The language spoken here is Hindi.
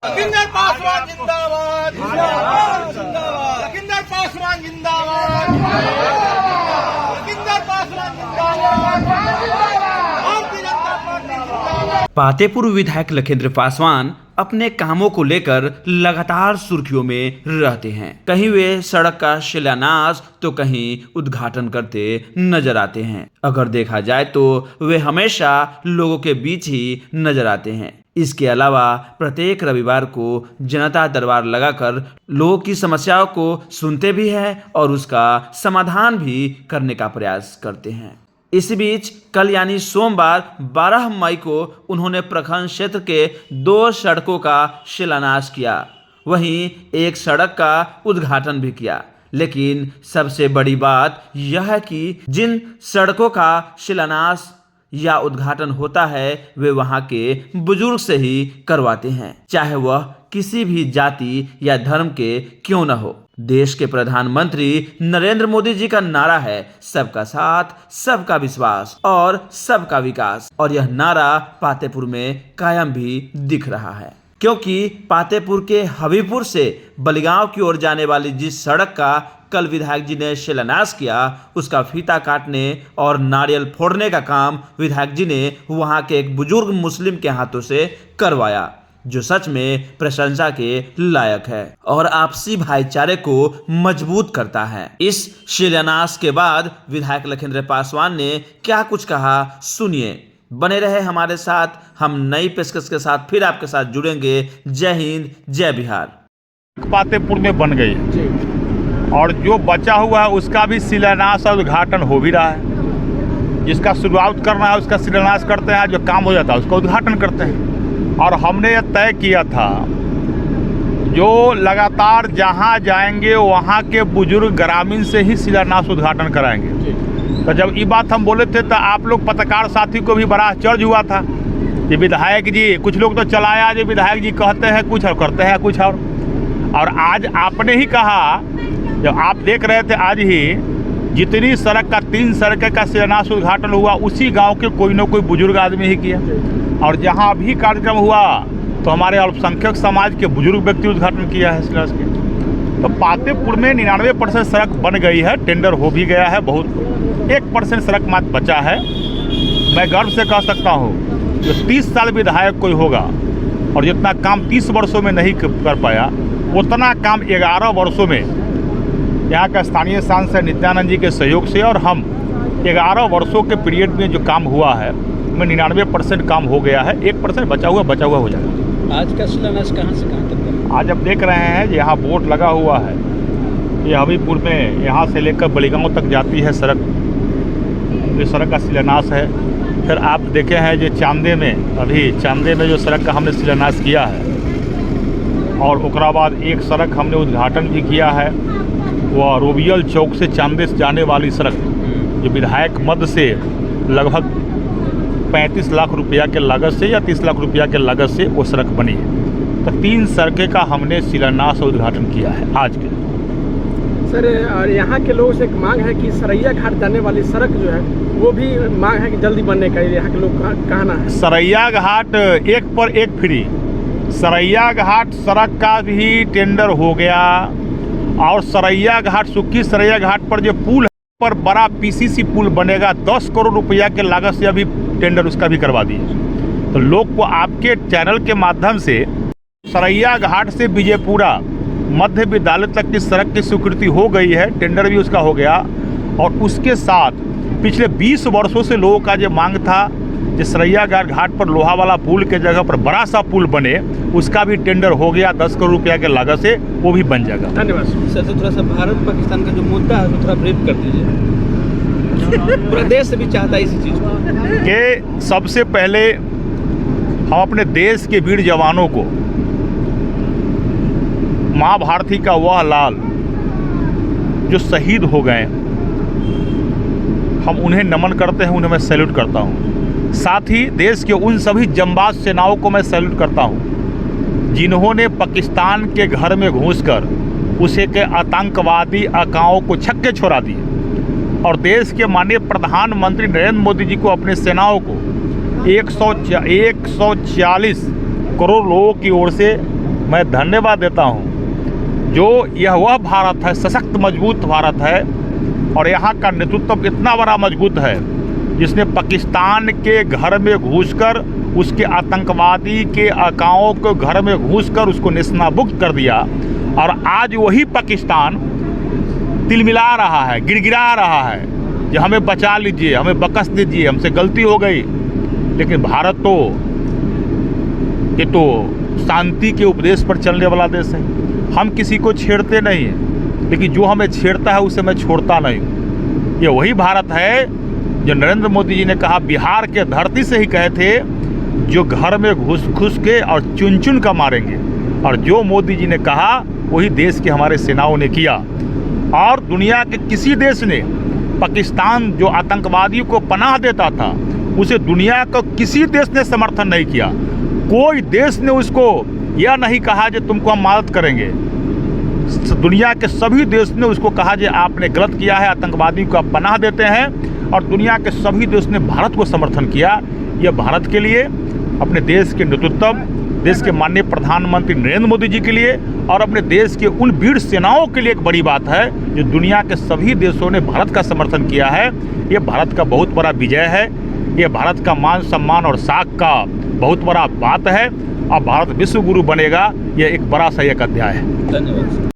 लखिंदर पासवान जिंदाबाद, लखिंदर पासवान जिंदाबाद, लखिंदर पासवान जिंदाबाद, भारतीय जनता पार्टी जिंदाबाद। पातेपुर विधायक लखिंदर पासवान अपने कामों को लेकर लगातार सुर्खियों में रहते हैं। कहीं वे सड़क का शिलान्यास तो कहीं उद्घाटन करते नजर आते हैं। अगर देखा जाए तो वे हमेशा लोगों के बीच ही नजर आते हैं। इसके अलावा प्रत्येक रविवार को जनता दरबार लगाकर लोगों की समस्याओं को सुनते भी हैं और उसका समाधान भी करने का प्रयास करते हैं। इस बीच कल यानी सोमवार 12 मई को उन्होंने प्रखंड क्षेत्र के 2 सड़कों का शिलान्यास किया, वहीं एक सड़क का उद्घाटन भी किया। लेकिन सबसे बड़ी बात यह है कि जिन सड़कों का शिलान्यास या उद्घाटन होता है वे वहां के बुजुर्ग से ही करवाते हैं, चाहे वह किसी भी जाति या धर्म के क्यों न हो। देश के प्रधानमंत्री नरेंद्र मोदी जी का नारा है सबका साथ, सबका विश्वास और सबका विकास, और यह नारा पातेपुर में कायम भी दिख रहा है, क्योंकि पातेपुर के हबीबपुर से बलिगांव की ओर जाने वाली जिस सड़क का कल विधायक जी ने शिलान्यास किया, उसका फीता काटने और नारियल फोड़ने का काम विधायक जी ने वहां के एक बुजुर्ग मुस्लिम के हाथों से करवाया, जो सच में प्रशंसा के लायक है और आपसी भाईचारे को मजबूत करता है। इस शिलान्यास के बाद विधायक लखिंदर पासवान ने क्या कुछ कहा, सुनिए। बने रहे हमारे साथ, हम नई पेशकश के साथ फिर आपके साथ जुड़ेंगे। जय हिंद, जय बिहार। पातेपुर में बन गई है और जो बचा हुआ है उसका भी शिलान्यास और उद्घाटन हो भी रहा है। जिसका शुरुआत करना है उसका शिलान्यास करते हैं, जो काम हो जाता है उसका उद्घाटन करते हैं। और हमने यह तय किया था जो लगातार जहां जाएंगे वहां के बुजुर्ग ग्रामीण से ही शिलान्यास उद्घाटन कराएंगे। तो जब ये बात हम बोले थे तो आप लोग पत्रकार साथी को भी बड़ा आश्चर्य हुआ था कि विधायक जी, कुछ लोग तो चलाया जो विधायक जी कहते हैं कुछ और करते हैं कुछ और आज आपने ही कहा, जब आप देख रहे थे आज ही जितनी सड़क का 3 सड़क का शिलान्यास उद्घाटन हुआ उसी गांव के कोई न कोई बुजुर्ग आदमी ही किया। और जहां भी कार्यक्रम हुआ तो हमारे अल्पसंख्यक समाज के बुजुर्ग व्यक्ति उद्घाटन किया है शिलान्यास के। तो पातेपुर में 99% सड़क बन गई है, टेंडर हो भी गया है, बहुत 1% सड़क मात्र बचा है। मैं गर्व से कह सकता हूँ जो 30 साल विधायक कोई होगा और जितना काम 30 वर्षों में नहीं कर पाया उतना काम 11 वर्षों में यहाँ का स्थानीय सांसद नित्यानंद जी के सहयोग से और हम 11 वर्षों के पीरियड में जो काम हुआ है में 99% काम हो गया है, 1% बचा हुआ हो जाएगा। आज का शिलान्यास कहाँ से कहाँ तक है? आज आप देख रहे हैं यहाँ बोर्ड लगा हुआ है, ये हबीबपुर में यहाँ से लेकर बलिगांव तक जाती है सड़क, ये सड़क का शिलान्यास है। फिर आप देखे हैं जो चांदे में जो सड़क का हमने शिलान्यास किया है और उसके बाद एक सड़क हमने उद्घाटन भी किया है, वह रोबियल चौक से चांदे से जाने वाली सड़क जो विधायक मद से लगभग 35 लाख रुपया के लागत से या 30 लाख रुपया के लागत से वो सड़क बनी है। तो 3 सड़कें का हमने शिलान्यास और उद्घाटन किया है आज के। सर, और यहाँ के लोगों से एक मांग है कि सरैया घाट जाने वाली सड़क जो है वो भी मांग है कि जल्दी बनने का, यहाँ के लोग कहना है। सरैया घाट 1 पर 1 फ्री, सरैया घाट सड़क का भी टेंडर हो गया और सरैया घाट सुक्की सरैया घाट पर जो पुल पर बड़ा पीसीसी पुल बनेगा 10 करोड़ रुपया के लागत से अभी टेंडर उसका भी करवा दिए। तो लोग को आपके चैनल के माध्यम से सरैया घाट से विजयपुरा मध्य विद्यालय तक की सड़क की स्वीकृति हो गई है, टेंडर भी उसका हो गया। और उसके साथ पिछले 20 वर्षों से लोगों का जो मांग था कि सरैया घाट पर लोहा वाला पुल के जगह पर बड़ा सा पुल बने, उसका भी टेंडर हो गया 10 करोड़ रुपया के लागत से, वो भी बन जाएगा। धन्यवाद सर। तो थोड़ा सा भारत पाकिस्तान का जो मुद्दा है थोड़ा ब्रीफ कर दीजिए, पूरा देश भी चाहता है इसी चीज़ को कि सबसे पहले हम अपने देश के वीर जवानों को, माँ भारती का वह लाल जो शहीद हो गए, हम उन्हें नमन करते हैं, उन्हें मैं सैल्यूट करता हूँ। साथ ही देश के उन सभी जंबाज सेनाओं को मैं सैल्यूट करता हूँ जिन्होंने पाकिस्तान के घर में घुसकर उसे के आतंकवादी अकाओं को छक्के छोड़ा दिए और देश के माननीय प्रधानमंत्री नरेंद्र मोदी जी को, अपने सेनाओं को 140 करोड़ लोगों की ओर से मैं धन्यवाद देता हूँ जो यह वह भारत है, सशक्त मजबूत भारत है, और यहाँ का नेतृत्व इतना बड़ा मजबूत है जिसने पाकिस्तान के घर में घुसकर उसके आतंकवादी के अकाओं को घर में घुसकर उसको नेस्तनाबूद कर दिया। और आज वही पाकिस्तान तिलमिला रहा है, गिड़गिड़ा रहा है कि हमें बचा लीजिए, हमें बख्श दीजिए, हमसे गलती हो गई। लेकिन भारत तो ये तो शांति के उपदेश पर चलने वाला देश है। हम किसी को छेड़ते नहीं हैं, लेकिन जो हमें छेड़ता है उसे मैं छोड़ता नहीं हूँ। ये वही भारत है जो नरेंद्र मोदी जी ने कहा, बिहार के धरती से ही कहे थे, जो घर में घुस के और चुन चुन का मारेंगे। और जो मोदी जी ने कहा वही देश के हमारे सेनाओं ने किया। और दुनिया के किसी देश ने, पाकिस्तान जो आतंकवादियों को पनाह देता था, उसे दुनिया का किसी देश ने समर्थन नहीं किया। कोई देश ने उसको यह नहीं कहा कि तुमको हम मदद करेंगे। दुनिया के सभी देश ने उसको कहा कि आपने गलत किया है, आतंकवादियों को आप पनाह देते हैं। और दुनिया के सभी देश ने भारत को समर्थन किया। यह भारत के लिए, अपने देश के नेतृत्व, देश के माननीय प्रधानमंत्री नरेंद्र मोदी जी के लिए और अपने देश के उन वीर सेनाओं के लिए एक बड़ी बात है जो दुनिया के सभी देशों ने भारत का समर्थन किया है। ये भारत का बहुत बड़ा विजय है। ये भारत का मान सम्मान और साख का बहुत बड़ा बात है। और भारत विश्व गुरु बनेगा, यह एक बड़ा सा एक अध्याय है। धन्यवाद।